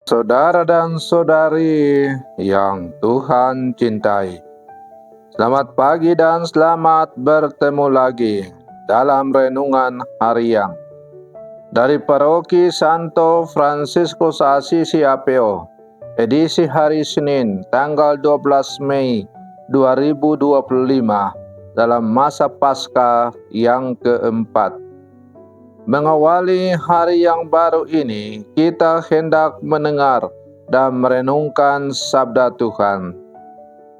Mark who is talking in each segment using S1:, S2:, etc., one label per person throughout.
S1: Saudara dan saudari yang Tuhan cintai, selamat pagi dan selamat bertemu lagi dalam renungan harian dari Paroki Santo Fransiskus Assisi APO, edisi hari Senin, tanggal 12 Mei 2025, dalam masa Paskah yang keempat. Mengawali hari yang baru ini, kita hendak mendengar dan merenungkan sabda Tuhan.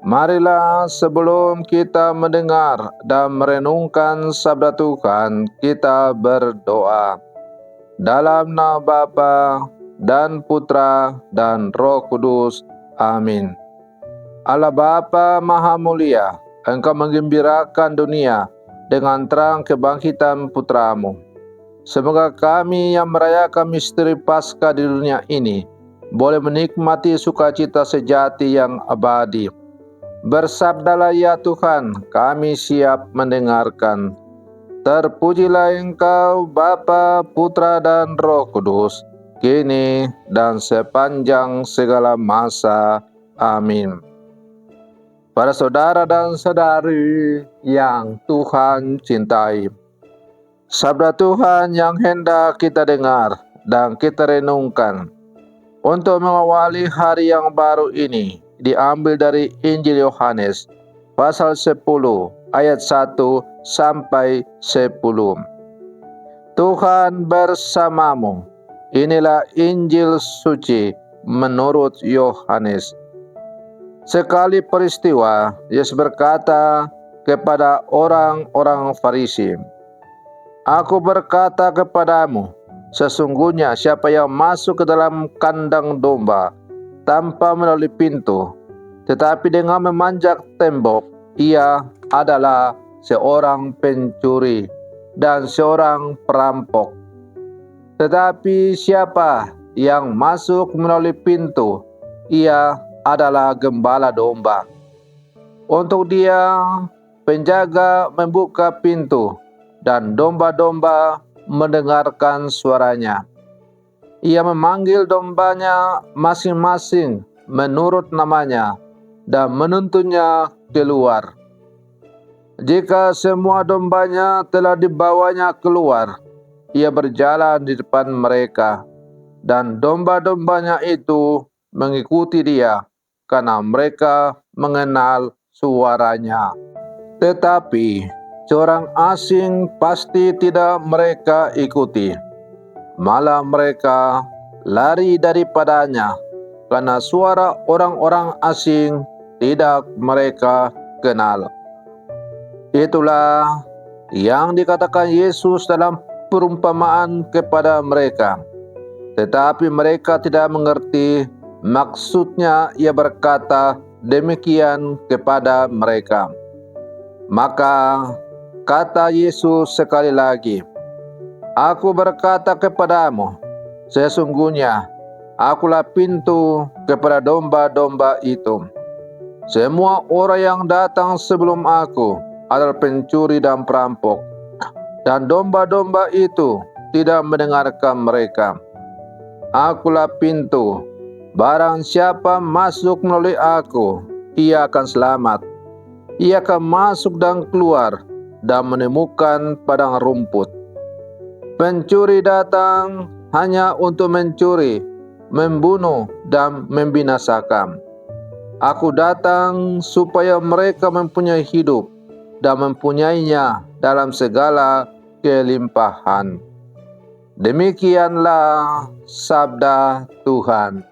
S1: Marilah sebelum kita mendengar dan merenungkan sabda Tuhan, kita berdoa. Dalam nama Bapa dan Putra dan Roh Kudus. Amin. Allah Bapa Maha Mulia, Engkau menggembirakan dunia dengan terang kebangkitan Putra-Mu. Semoga kami yang merayakan misteri Paskah di dunia ini boleh menikmati sukacita sejati yang abadi. Bersabdalah ya Tuhan, kami siap mendengarkan. Terpujilah Engkau Bapa, Putra dan Roh Kudus, kini dan sepanjang segala masa. Amin. Para saudara dan saudari yang Tuhan cintai, sabda Tuhan yang hendak kita dengar dan kita renungkan untuk mengawali hari yang baru ini diambil dari Injil Yohanes pasal 10 ayat 1 sampai 10. Tuhan bersamamu. Inilah Injil suci menurut Yohanes. Sekali peristiwa, Yesus berkata kepada orang-orang Farisi, "Aku berkata kepadamu, sesungguhnya siapa yang masuk ke dalam kandang domba tanpa melalui pintu, tetapi dengan memanjat tembok, ia adalah seorang pencuri dan seorang perampok. Tetapi siapa yang masuk melalui pintu, ia adalah gembala domba. Untuk dia, penjaga membuka pintu, dan domba-domba mendengarkan suaranya. Ia memanggil dombanya masing-masing menurut namanya dan menuntunnya keluar. Jika semua dombanya telah dibawanya keluar, ia berjalan di depan mereka, dan domba-dombanya itu mengikuti dia karena mereka mengenal suaranya. Tetapi seorang asing pasti tidak mereka ikuti, malah mereka lari daripadanya karena suara orang-orang asing tidak mereka kenal." Itulah yang dikatakan Yesus dalam perumpamaan kepada mereka. Tetapi mereka tidak mengerti maksudnya ia berkata demikian kepada mereka. Maka kata Yesus sekali lagi, "Aku berkata kepadamu, sesungguhnya akulah pintu kepada domba-domba itu. Semua orang yang datang sebelum aku adalah pencuri dan perampok, dan domba-domba itu tidak mendengarkan mereka. Akulah pintu. Barang siapa masuk melalui aku, ia akan selamat. Ia akan masuk dan keluar dan menemukan padang rumput. Pencuri datang hanya untuk mencuri, membunuh, dan membinasakan. Aku datang supaya mereka mempunyai hidup dan mempunyainya dalam segala kelimpahan." Demikianlah sabda Tuhan.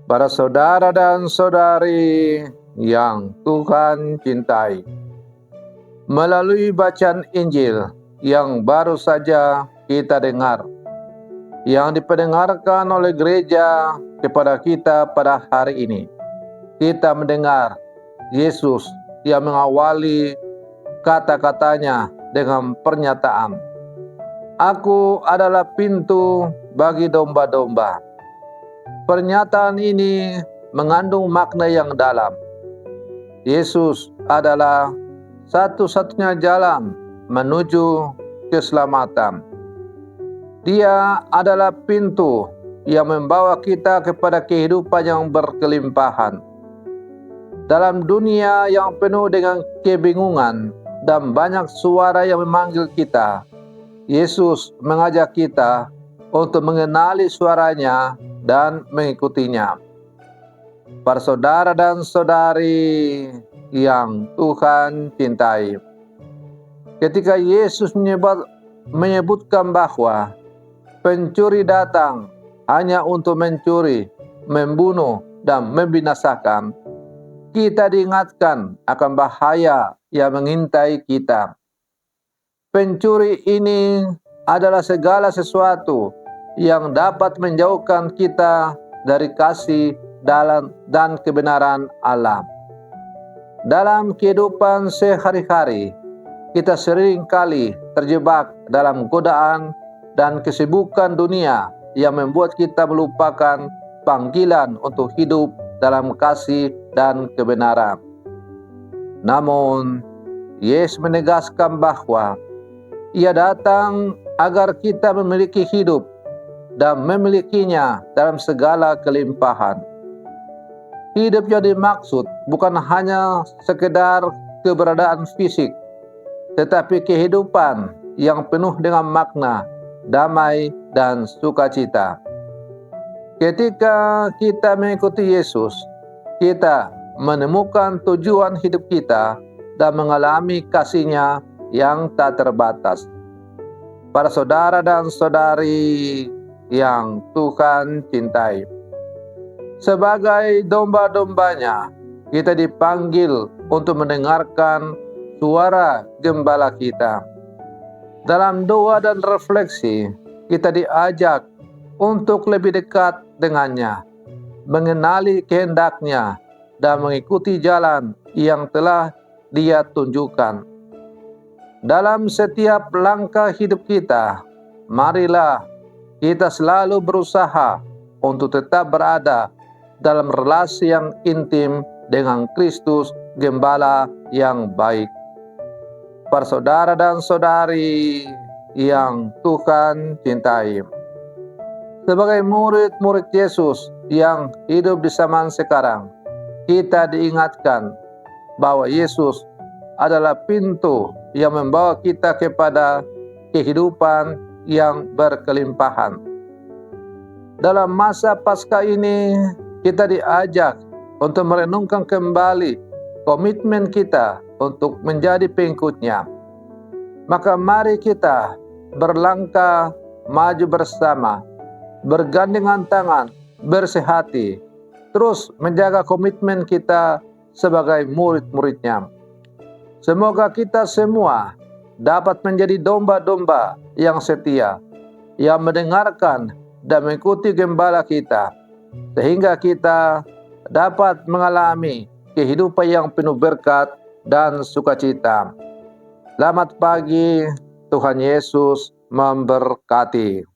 S1: Para saudara dan saudari yang Tuhan cintai, melalui bacaan Injil yang baru saja kita dengar, yang dipendengarkan oleh gereja kepada kita pada hari ini, kita mendengar Yesus yang mengawali kata-katanya dengan pernyataan, "Aku adalah pintu bagi domba-domba." Pernyataan ini mengandung makna yang dalam. Yesus adalah satu-satunya jalan menuju keselamatan. Dia adalah pintu yang membawa kita kepada kehidupan yang berkelimpahan. Dalam dunia yang penuh dengan kebingungan dan banyak suara yang memanggil kita, Yesus mengajak kita untuk mengenali suaranya dan mengikutinya. Para saudara dan saudari yang Tuhan cintai, ketika Yesus menyebutkan bahwa pencuri datang hanya untuk mencuri, membunuh, dan membinasakan, kita diingatkan akan bahaya yang mengintai kita. Pencuri ini adalah segala sesuatu yang dapat menjauhkan kita dari kasih dan kebenaran Allah. Dalam kehidupan sehari-hari, kita sering kali terjebak dalam godaan dan kesibukan dunia yang membuat kita melupakan panggilan untuk hidup dalam kasih dan kebenaran. Namun, Yesus menegaskan bahwa Ia datang agar kita memiliki hidup dan memilikinya dalam segala kelimpahan. Hidup yang dimaksud bukan hanya sekedar keberadaan fisik, tetapi kehidupan yang penuh dengan makna, damai, dan sukacita. Ketika kita mengikuti Yesus, kita menemukan tujuan hidup kita dan mengalami kasih-Nya yang tak terbatas. Para saudara dan saudari yang Tuhan cintai, sebagai domba-dombanya, kita dipanggil untuk mendengarkan suara gembala kita. Dalam doa dan refleksi, kita diajak untuk lebih dekat dengannya, mengenali kehendak-Nya, dan mengikuti jalan yang telah Dia tunjukkan. Dalam setiap langkah hidup kita, marilah kita selalu berusaha untuk tetap berada dalam relasi yang intim dengan Kristus, Gembala yang baik. Para saudara dan saudari yang Tuhan cintai, sebagai murid-murid Yesus yang hidup di zaman sekarang, kita diingatkan bahwa Yesus adalah pintu yang membawa kita kepada kehidupan yang berkelimpahan. Dalam masa Paskah ini, kita diajak untuk merenungkan kembali komitmen kita untuk menjadi pengikut-Nya. Maka mari kita berlangkah maju bersama, bergandengan tangan, bersehati, terus menjaga komitmen kita sebagai murid-murid-Nya. Semoga kita semua dapat menjadi domba-domba yang setia, yang mendengarkan dan mengikuti gembala kita, sehingga kita dapat mengalami kehidupan yang penuh berkat dan sukacita. Selamat pagi, Tuhan Yesus memberkati.